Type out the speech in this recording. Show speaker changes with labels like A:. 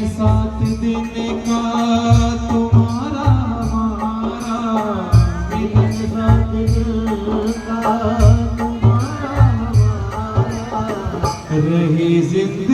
A: सात दिन का तुम्हारा हमारा,
B: मिलन सात दिन का तुम्हारा हमारा,
A: रही जिंदगी